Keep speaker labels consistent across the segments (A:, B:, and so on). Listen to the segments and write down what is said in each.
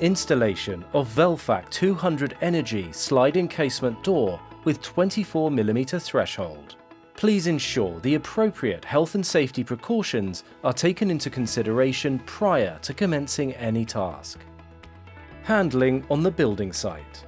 A: Installation of VELFAC 200 Energy sliding casement door with 24mm threshold. Please ensure the appropriate health and safety precautions are taken into consideration prior to commencing any task. Handling on the building site.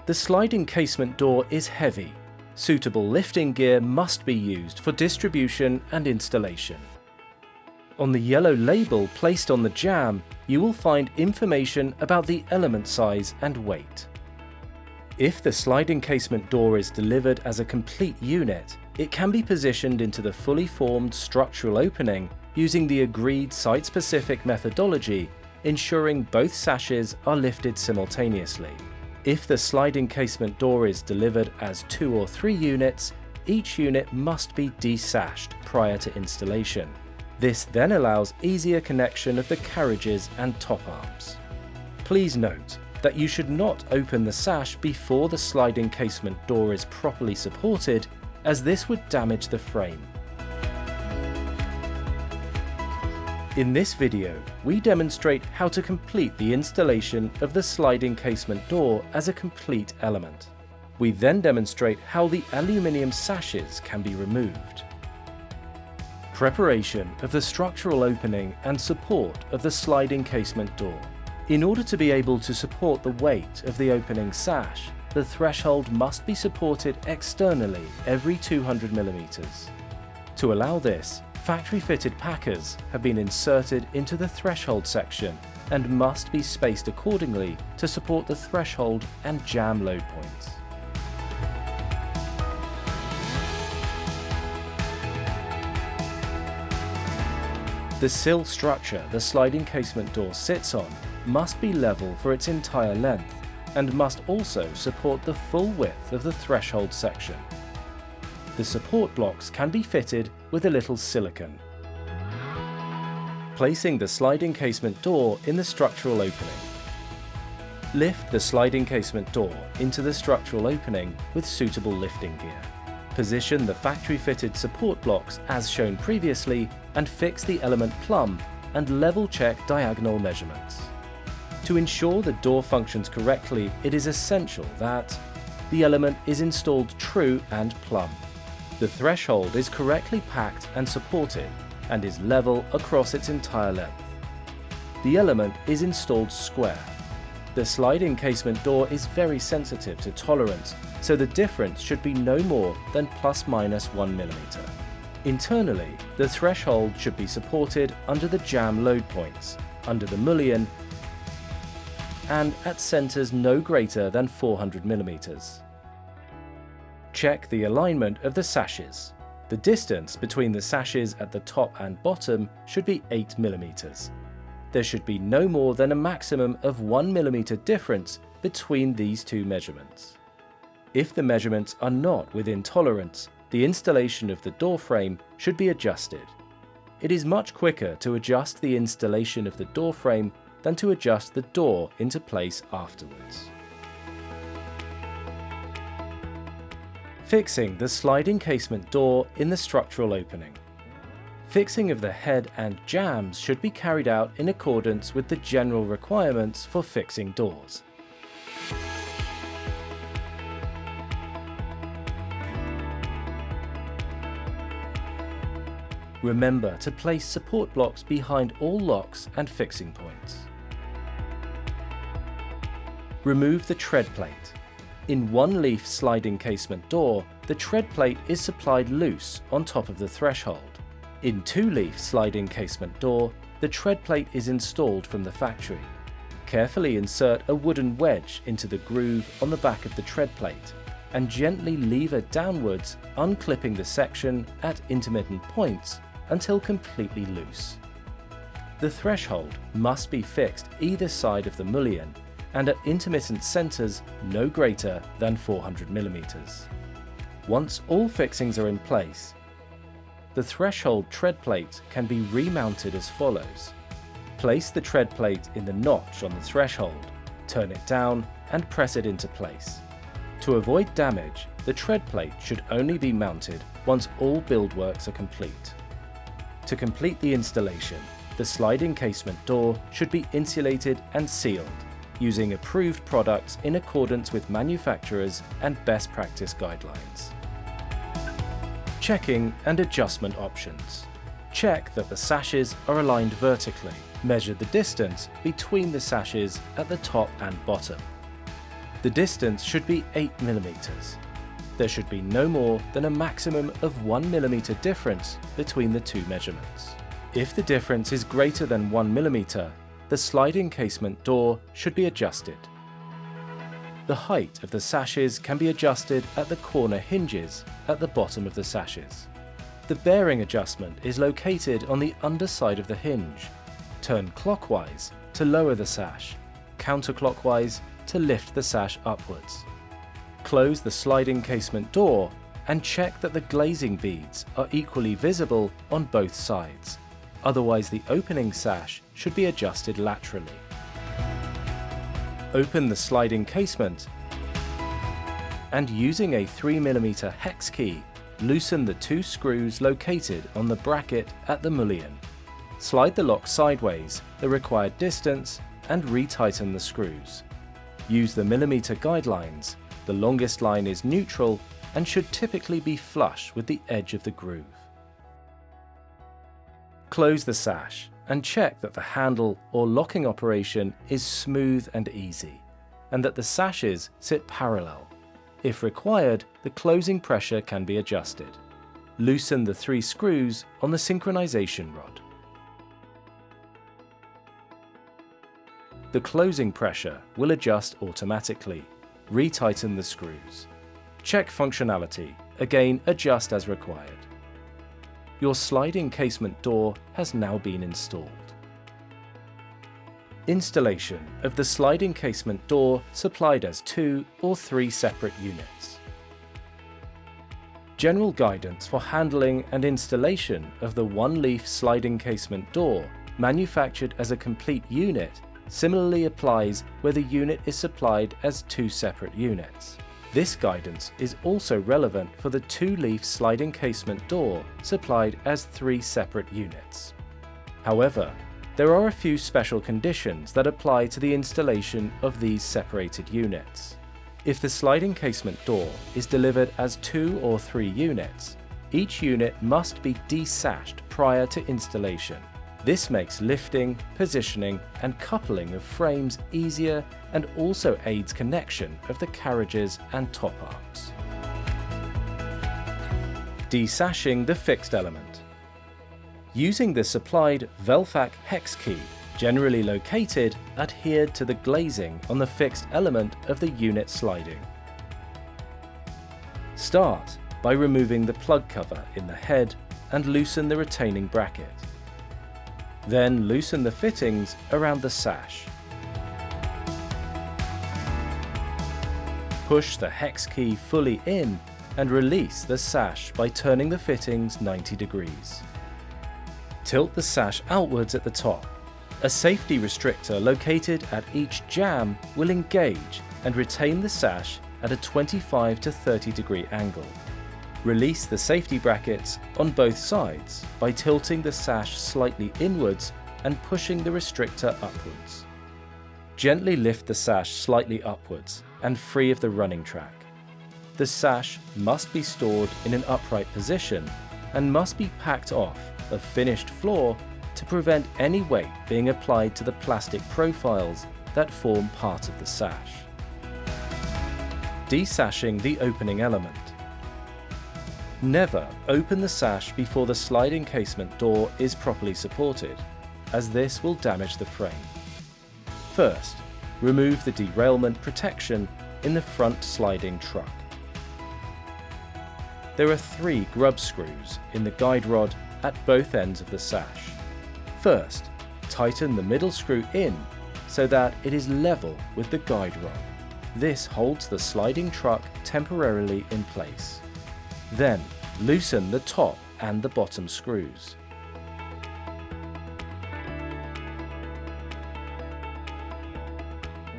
A: The sliding casement door is heavy. Suitable lifting gear must be used for distribution and installation. On the yellow label placed on the jamb, you will find information about the element size and weight. If the sliding casement door is delivered as a complete unit, it can be positioned into the fully formed structural opening using the agreed site-specific methodology, ensuring both sashes are lifted simultaneously. If the sliding casement door is delivered as 2 or 3 units, each unit must be desashed prior to installation. This then allows easier connection of the carriages and top arms. Please note that you should not open the sash before the sliding casement door is properly supported, as this would damage the frame. In this video, we demonstrate how to complete the installation of the sliding casement door as a complete element. We then demonstrate how the aluminium sashes can be removed. Preparation of the structural opening and support of the sliding casement door. In order to be able to support the weight of the opening sash, the threshold must be supported externally every 200mm. To allow this, factory-fitted packers have been inserted into the threshold section and must be spaced accordingly to support the threshold and jamb load points. The sill structure the sliding casement door sits on must be level for its entire length and must also support the full width of the threshold section. The support blocks can be fitted with a little silicone. Placing the sliding casement door in the structural opening. Lift the sliding casement door into the structural opening with suitable lifting gear. Position the factory-fitted support blocks as shown previously and fix the element plumb and level check diagonal measurements. To ensure the door functions correctly, it is essential that the element is installed true and plumb. The threshold is correctly packed and supported and is level across its entire length. The element is installed square. The sliding casement door is very sensitive to tolerance, so the difference should be no more than ±1mm. Internally, the threshold should be supported under the jamb load points, under the mullion, and at centres no greater than 400mm. Check the alignment of the sashes. The distance between the sashes at the top and bottom should be 8mm. There should be no more than a maximum of 1mm difference between these two measurements. If the measurements are not within tolerance, the installation of the door frame should be adjusted. It is much quicker to adjust the installation of the door frame than to adjust the door into place afterwards. Fixing the sliding casement door in the structural opening. Fixing of the head and jambs should be carried out in accordance with the general requirements for fixing doors. Remember to place support blocks behind all locks and fixing points. Remove the tread plate. In one-leaf sliding casement door, the tread plate is supplied loose on top of the threshold. In two-leaf sliding casement door, the tread plate is installed from the factory. Carefully insert a wooden wedge into the groove on the back of the tread plate and gently lever downwards, unclipping the section at intermittent points until completely loose. The threshold must be fixed either side of the mullion and at intermittent centres no greater than 400mm. Once all fixings are in place, the threshold tread plate can be remounted as follows. Place the tread plate in the notch on the threshold, turn it down and press it into place. To avoid damage, the tread plate should only be mounted once all build works are complete. To complete the installation, the sliding casement door should be insulated and sealed using approved products in accordance with manufacturers and best practice guidelines. Checking and adjustment options. Check that the sashes are aligned vertically. Measure the distance between the sashes at the top and bottom. The distance should be 8 mm. There should be no more than a maximum of 1 mm difference between the two measurements. If the difference is greater than 1 mm, the sliding casement door should be adjusted. The height of the sashes can be adjusted at the corner hinges at the bottom of the sashes. The bearing adjustment is located on the underside of the hinge. Turn clockwise to lower the sash, counterclockwise to lift the sash upwards. Close the sliding casement door and check that the glazing beads are equally visible on both sides. Otherwise, the opening sash should be adjusted laterally. Open the sliding casement and using a 3 mm hex key, loosen the two screws located on the bracket at the mullion. Slide the lock sideways the required distance and retighten the screws. Use the millimeter guidelines. The longest line is neutral and should typically be flush with the edge of the groove. Close the sash and check that the handle or locking operation is smooth and easy, and that the sashes sit parallel. If required, the closing pressure can be adjusted. Loosen the 3 screws on the synchronization rod. The closing pressure will adjust automatically. Retighten the screws. Check functionality. Again, adjust as required. Your sliding casement door has now been installed. Installation of the sliding casement door supplied as 2 or 3 separate units. General guidance for handling and installation of the one-leaf sliding casement door manufactured as a complete unit similarly applies where the unit is supplied as 2 separate units. This guidance is also relevant for the 2-leaf sliding casement door supplied as 3 separate units. However, there are a few special conditions that apply to the installation of these separated units. If the sliding casement door is delivered as 2 or 3 units, each unit must be desashed prior to installation. This makes lifting, positioning and coupling of frames easier and also aids connection of the carriages and top arms. Desashing the fixed element. Using the supplied VELFAC hex key, generally located adhered to the glazing on the fixed element of the unit sliding. Start by removing the plug cover in the head and loosen the retaining bracket. Then loosen the fittings around the sash. Push the hex key fully in and release the sash by turning the fittings 90 degrees. Tilt the sash outwards at the top. A safety restrictor located at each jamb will engage and retain the sash at a 25 to 30 degree angle. Release the safety brackets on both sides by tilting the sash slightly inwards and pushing the restrictor upwards. Gently lift the sash slightly upwards and free of the running track. The sash must be stored in an upright position and must be packed off a finished floor to prevent any weight being applied to the plastic profiles that form part of the sash. Desashing the opening element. Never open the sash before the sliding casement door is properly supported, as this will damage the frame. First, remove the derailment protection in the front sliding truck. There are 3 grub screws in the guide rod at both ends of the sash. First, tighten the middle screw in so that it is level with the guide rod. This holds the sliding truck temporarily in place. Then, loosen the top and the bottom screws.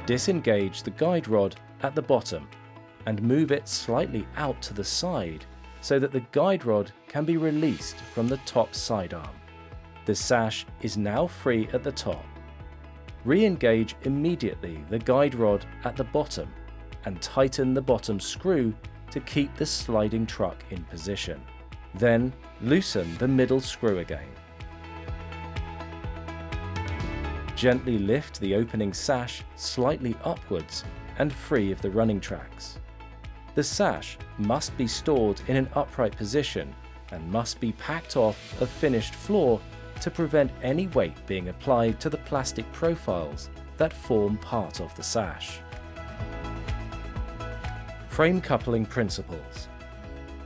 A: Disengage the guide rod at the bottom and move it slightly out to the side so that the guide rod can be released from the top sidearm. The sash is now free at the top. Re-engage immediately the guide rod at the bottom and tighten the bottom screw to keep the sliding truck in position. Then loosen the middle screw again. Gently lift the opening sash slightly upwards and free of the running tracks. The sash must be stored in an upright position and must be packed off a finished floor to prevent any weight being applied to the plastic profiles that form part of the sash. Frame coupling principles.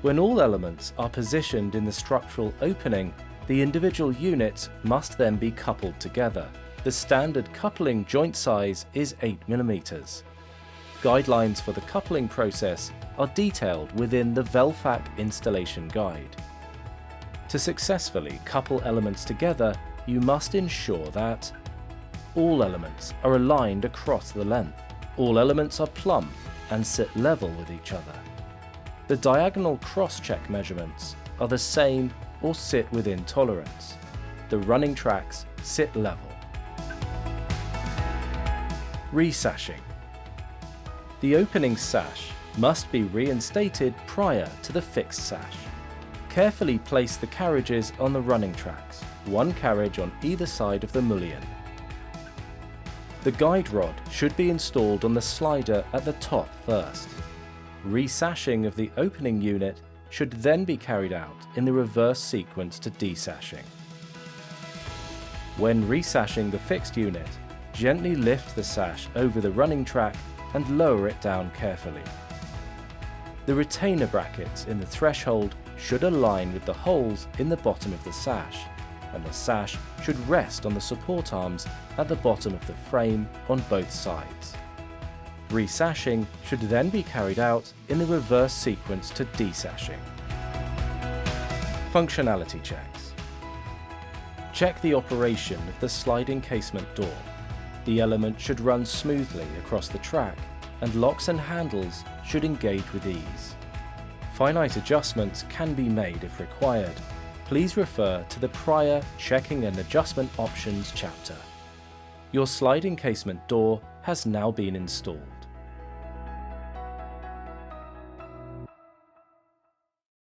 A: When all elements are positioned in the structural opening, the individual units must then be coupled together. The standard coupling joint size is 8 mm. Guidelines for the coupling process are detailed within the VELFAC installation guide. To successfully couple elements together, you must ensure that all elements are aligned across the length, all elements are plumb and sit level with each other. The diagonal cross-check measurements are the same or sit within tolerance. The running tracks sit level. Re-sashing. The opening sash must be reinstated prior to the fixed sash. Carefully place the carriages on the running tracks, one carriage on either side of the mullion. The guide rod should be installed on the slider at the top first. Re-sashing of the opening unit should then be carried out in the reverse sequence to desashing. When re-sashing the fixed unit, gently lift the sash over the running track and lower it down carefully. The retainer brackets in the threshold should align with the holes in the bottom of the sash, and the sash should rest on the support arms at the bottom of the frame on both sides. Re-sashing should then be carried out in the reverse sequence to desashing. Functionality checks. Check the operation of the sliding casement door. The element should run smoothly across the track, and locks and handles should engage with ease. Finite adjustments can be made if required. Please refer to the prior Checking and Adjustment Options chapter. Your sliding casement door has now been installed.